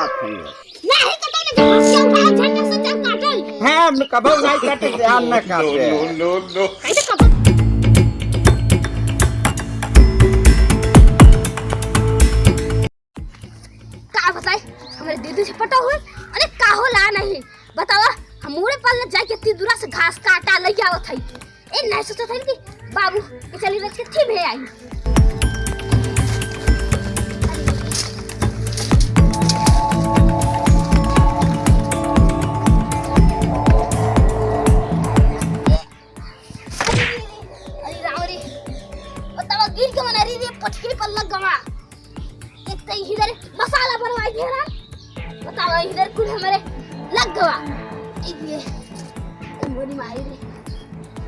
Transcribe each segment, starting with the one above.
बात है नहीं कटे ना जब से उठाओ झंडा से चल काटे है हम कभी नहीं काटे ध्यान न काटे कैसे कब का बताए हमारे दीदी से पटा हुए अरे का हो ला नहीं बतावा हम मोरे पाल जाए के इतनी दूर से घास काटा लई आवत है ए नहीं सोचा था कि बाबू ये चली रच के थी भे आई अरे रावरी बतावा गिर के मना रही पटकी पर लग गवा एक तो इधर मसाला बनवाई दिया ना बतावा इधर कुछ हमारे लग गवा ये मोरी मारी रे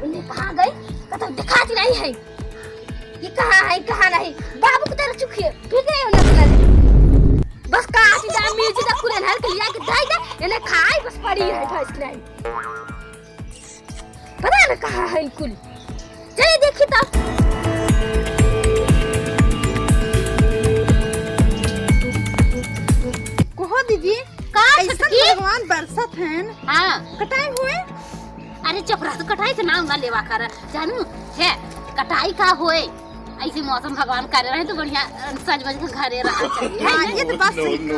उन्हें कहाँ गए कदम दिखाती नहीं है ये कहाँ है कहाँ नहीं बाबू को तेरा चुकिए फिर गए उन्हें बस कहाँ आती जाए मिर्ची का पूरे नहर के लिया कि दाई ना इन्हें खाई बस पड़ी है था इसलिए पता ना कहाँ है कुल चलिए देखिए तब कहो दीदी ऐसा भगवान बरसत हैं हाँ कटाई हुए अरे चपरा तो कटाई से नाम ना लेवा कर जानू है कटाई का होए ऐसे मौसम भगवान करे रहे तो बढ़िया सज बज के घरे रहा चाहिए हां ये तो बात सही नो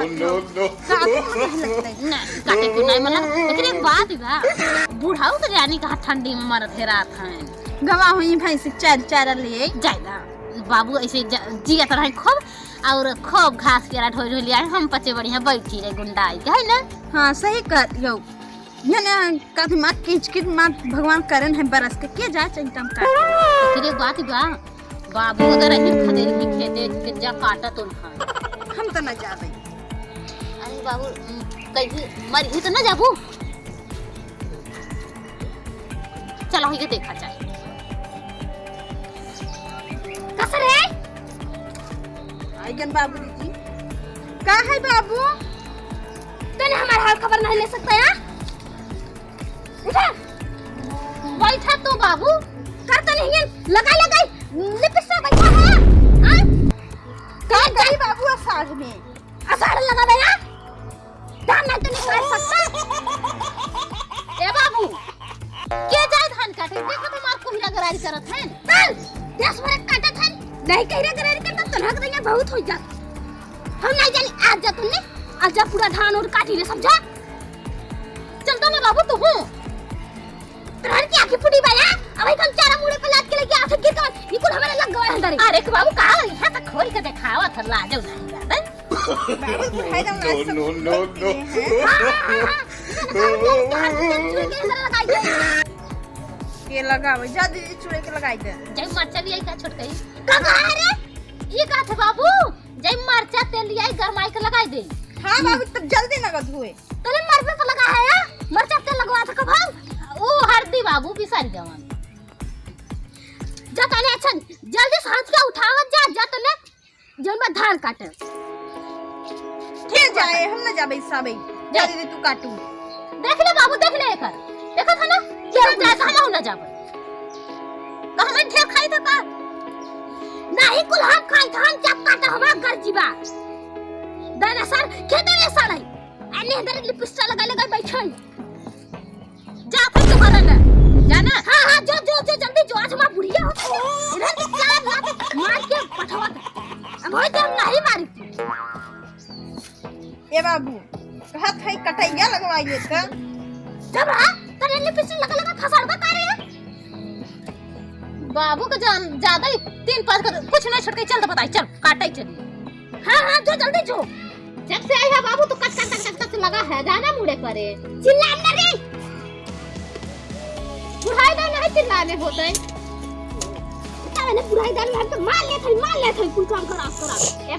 ना काटे तो नहीं मतलब लेकिन एक बात बा बूढ़ाऊ तो जानी कहा ठंडी में मरत है रात है गवा हुई भाई से चार लिए जायदा बाबू ऐसे जिया तरह खूब और खूब घास के रात हो लिया हम पचे बढ़िया बैठी रहे गुंडाई के है ना हां सही कर यो ये ना काफी मां किच मां भगवान करन है बरस के जा चाहिए तम काट फिर एक बात बा बाबू अगर ऐसे खदेर के खेते के जा काटा तो हम तो ना जाबे अरे बाबू कहीं मरी तो ना जाबू चलो ही के देखा जाए कसर है आइगन बाबू जी का है बाबू तने हमारा हाल खबर नहीं ले सकता है उठा बैठा तो बाबू करता नहीं है लगा लिपस्टिक बैठा है हां का गई बाबू आषाढ़ में आषाढ़ लगा दे ना धान नहीं तो निकाल सकता ए बाबू के जाए धान काटे देखो तो मार को ही गरारी करत है चल 10 मिनट काटत है नहीं कह रे गरारी करत तो हक दैया बहुत हो जा हम नहीं जानी आज जा तुमने आज जा पूरा धान और काटी रे समझा चलता ना बाबू तू हूं तोहर की आंखें फूटी बाया अबे हम चारा मुड़े पे लाद के लेके आथे गिर कर निकुल हमारे लग गए अंदर अरे के बाबू का यहां तक खोल के दिखावा था लाजो नहीं जाता बाबू बुढ़ाई दम नो के लगावे जा दीदी चूड़े के लगाई दे जय मरचा भी आई का छोट गई का रे ये का थे बाबू जय मरचा तेल लिया गरमाई के लगाई दे हां बाबू तब जल्दी नगद हुए तले मरबे पे लगा है मरचा तेल लगवा था कब ओ हरदी बाबू बिसारी जवान जा तने अच्छा जल्दी सांस के उठावत जा तने जन में धान काटे के जाए हम ना जाबे साबे जा दीदी तू काटू देख ले बाबू देख ले एकर देखो था ना क्या जाता हम ना जाबे तो हमें ढेर खाई था का नहीं कुल हम खाई धान जब काटा हमारा घर जीवा दादा सर खेते में सड़ाई अने अंदर लिपस्टिक लगा बैठा जा फिर तुम्हारा ना जाना हां जो जल्दी जो आज हमारा बुढ़िया हो इधर के चार लात मार के पठवा अब होय तो नहीं मारी ए बाबू कहत है कटैया लगवाइए त जब तने लिपस्टिक लगा फसाड़वा का रे बाबू का जान ज्यादा 3-5 कर कुछ नहीं छटके चल तो बताई चल काटाई चल हां जो जल्दी जो जब से आई है बाबू तो कट लगा है जाना मुड़े करे चिल्ला ना रे बुढ़ाई दान नहीं चिल्लाने होते मैंने बुढ़ाई दान में तो मार ले थे कुल काम करा ए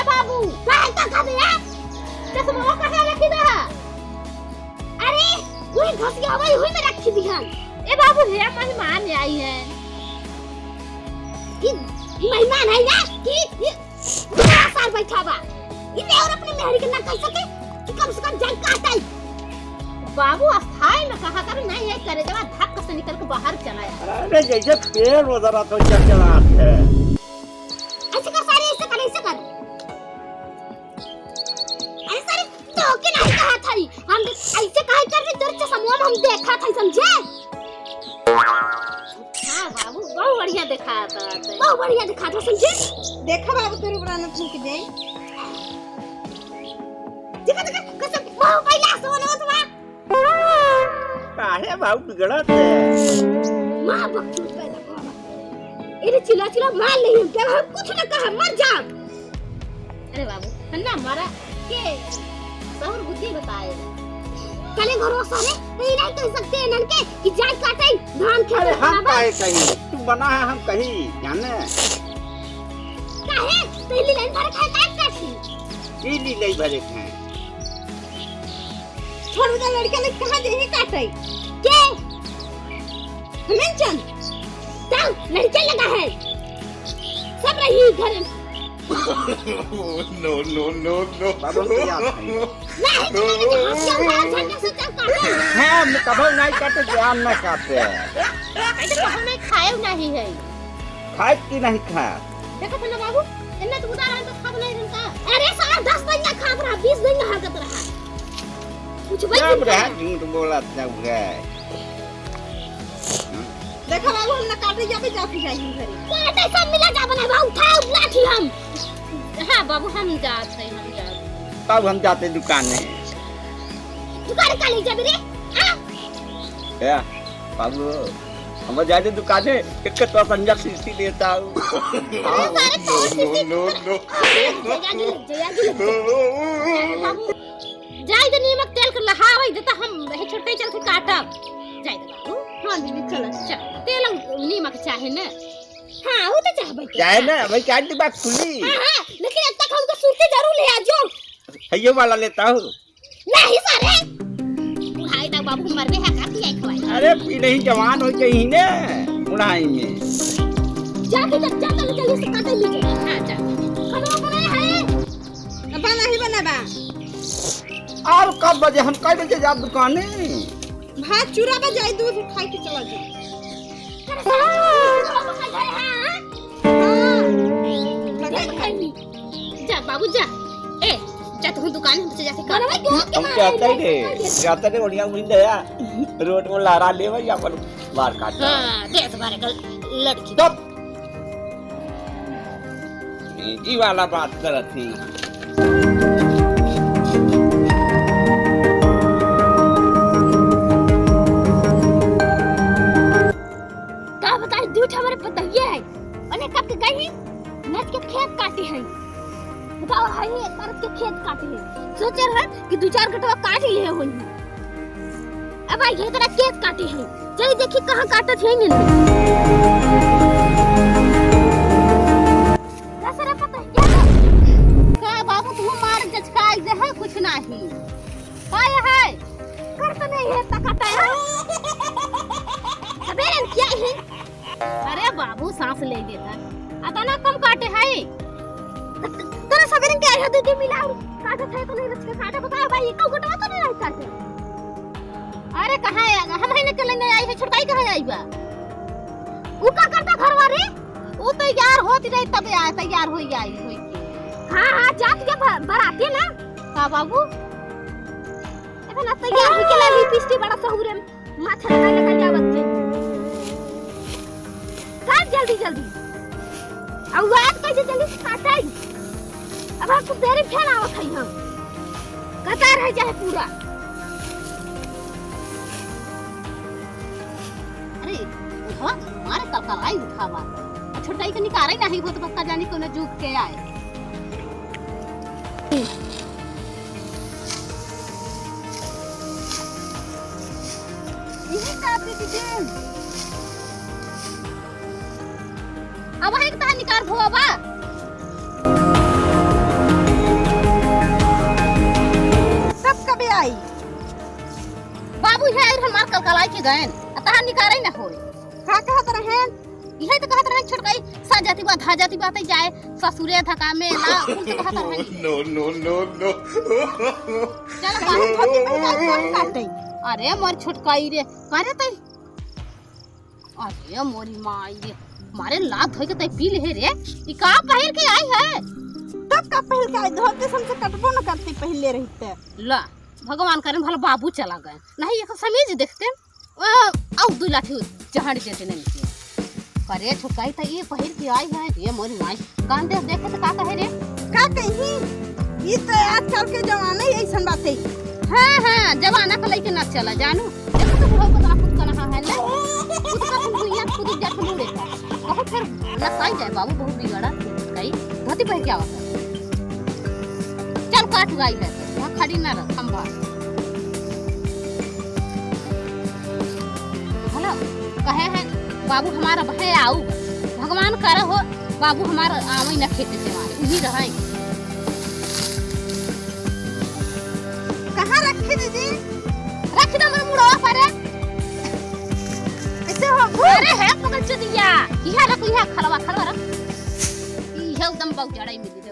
बाबू काय का खाबे है कसम वो कहां रखी दा अरे वही घस गया वही में रखी दी है ए बाबू हे मेहमान आई है कि मेहमान है ना कि पूरा साल बैठा बा इने और अपने मेहरी के ना कह सके कि कम से कम जान काटाई बाबू अस्थाई में कहा कर नहीं ये करे जब धक्का से निकल के बाहर चला है अरे जैसे पेड़ उधर तो चलचलात है ऐसे कर सारे ऐसे कर हम देखा था समझे। हां बाबू बहुत बढ़िया देखा था, बहुत बढ़िया दिखा था समझे। देखा बाबू तेरे ऊपर आना ठीक दे देखा देखा कसम बहुत पहला सोना तो काहे भाऊ बिगड़त है। मां बकचोद पैदा बाबा इने चिल्ला चिल्ला मार ले हम क्या हम कुछ ना कहा मर जा। अरे बाबू हन्ना मारा के सहर बुद्धि बताए कले घरों सारे नहीं नहीं कह सकते हैं नल के कि जाय काटे धान खेत। अरे हम काहे कहीं तू बना है हम कहीं जाने काहे पहली लाइन भर खाए काट काटी पीली नहीं भरे हैं। छोड़ दे लड़का ने कहां देही काटे के हमें चल चल लड़के लगा है सब रही घर में। no. बाबू याद नहीं नहीं से चल काटे हम कभी नहीं काटे ध्यान न काटे ऐसे तो हमें खाए नहीं है। खाए कि नहीं खा देखो तो ना बाबू इन्ने तो उदाहरण तो खाब नहीं रहता। अरे साला 10 दिन का खाब रहा 20 दिन का हरकत रहा कुछ भाई जब रहा झूठ बोला जब गए। देखा बाबू हम काटे जाके जाती जाएगी घरे काटे सब मिला जा बना बाबू उठाओ लाठी हम। हां बाबू हम जाते तब हम जाते दुकाने दुकान का ले जा रे या बाबू हम जाते दुकाने एक तो संजक सीसी देता हूँ। No. जाय दे नीमक तेल के लहावे देता हम हे छोटे चल के काटब जाय दे बाबू। हां दीदी चल अच्छा तेल नीमक चाहे ना। हां वो तो चाहबे चाहे ना भाई काट दी बात खुली। हां लेकिन अब तक हमको सूते जरूर ले आजो ये वाला लेता हूँ नहीं सारे बुढ़ाई तक बाबू मर गए है काटी आई खवाई। अरे पी नहीं जवान हो गई ने बुढ़ाई में जाके जब जाकर जल्दी से काटे लीजिए। हां जा खाना बनाया है बना ही बनाबा और कब बजे हम कई बजे जा दुकाने भात चूरा में जाई दूध खाई के चला जा जा बाबू जा ए जा तू दुकान में जाके करवा क्यों हम जाता ही बढ़िया मिल गया रोड में लारा ले भाई अपन बार काट। हां देश भर का लड़की तब ये वाला बात करत थी। का बताए दूठ हमारे पतैया है अने कब के गई नच के खेत काटे हैं बताओ है करत के खेत काटे हैं सोच रहा कि 2-4 कटवा काट लिए होई अब आई ये तरह खेत काटे हैं चलिए देखिए कहां काटत है ने दसरा पतैया का बाबू तू मार जचकाई दे है कुछ नहीं काय है करत नहीं है तकता है सबेरे क्या है। अरे बाबू सांस ले देता अतना कम काटे है तेरे सबेरे क्या है दूध मिलाओ काटे थे तो नहीं रच के काटे बताओ भाई एक गोटवा तो नहीं काटे। अरे कहां आएगा हम है निकल नहीं आई है छुटकाई कहां आई बा वो का करता घर वाले वो तैयार होती रही तब आया तैयार हो गई आई होई के। हां जात के बराती ना हां बाबू इतना तैयार हो के ली पिस्टी बड़ा सहूरे माथा लगा जावत के काट जल्दी अब बात कैसे जल्दी से काटाई अब आपको देरी फेल आवत है हम कतार है चाहे पूरा। अरे उठवा मारे कलकलाई उठावा छोटाई के निकारे नहीं हो तो पक्का जानी कोने जुग के आए। यही काटे दीजिए अब है कहां निकार भोवा बा सब कभी आई बाबू है हमार कलकलाई के गए अतः निकारे न होए का कहत रहे यही तो कहत रहे छोटकाई सजाती बात हाजाती बात जाए ससुरे धका में ना उन तो कहत रहे No. चल काटे अरे मोर छोटकाई रे करे तई अरे मोरी माई रे मारे लात होई के तई पी ले रे ई का पहिर के आई है तब का पहल का धोते समझे कटबो न करती पहले रहते ला भगवान करे भला बाबू चला गए नहीं एक समीज देखते औ 2 लाठी चढ़ देते नहीं के करे छुकाई त ये पहिर के आई है ये मोरी माई कान दे देखे त का कहे रे का कही ई तो आजकल के जमाने ऐसन बात है। हां जमाना का लेके ना चला जानू देखो तो बुढ़ऊ को खुद कना है ले खुद का भुइया खुद जा के मुड़े बहुत फिर नसाई जाए बाबू बहुत बिगड़ा कई धोती पहन के आवा चल काट गाई है वहां खड़ी ना रह खंभा भला कहे हैं बाबू हमारा भय आऊ भगवान कर हो बाबू हमारा आवे न खेते से मारे यही रहे कहां रखे दीदी रख दो मेरे मुड़वा पर ऐसे हो अरे है पकड़ चुदिया यह रख यह खलवा रख यह एकदम बहुत जड़ाई मिली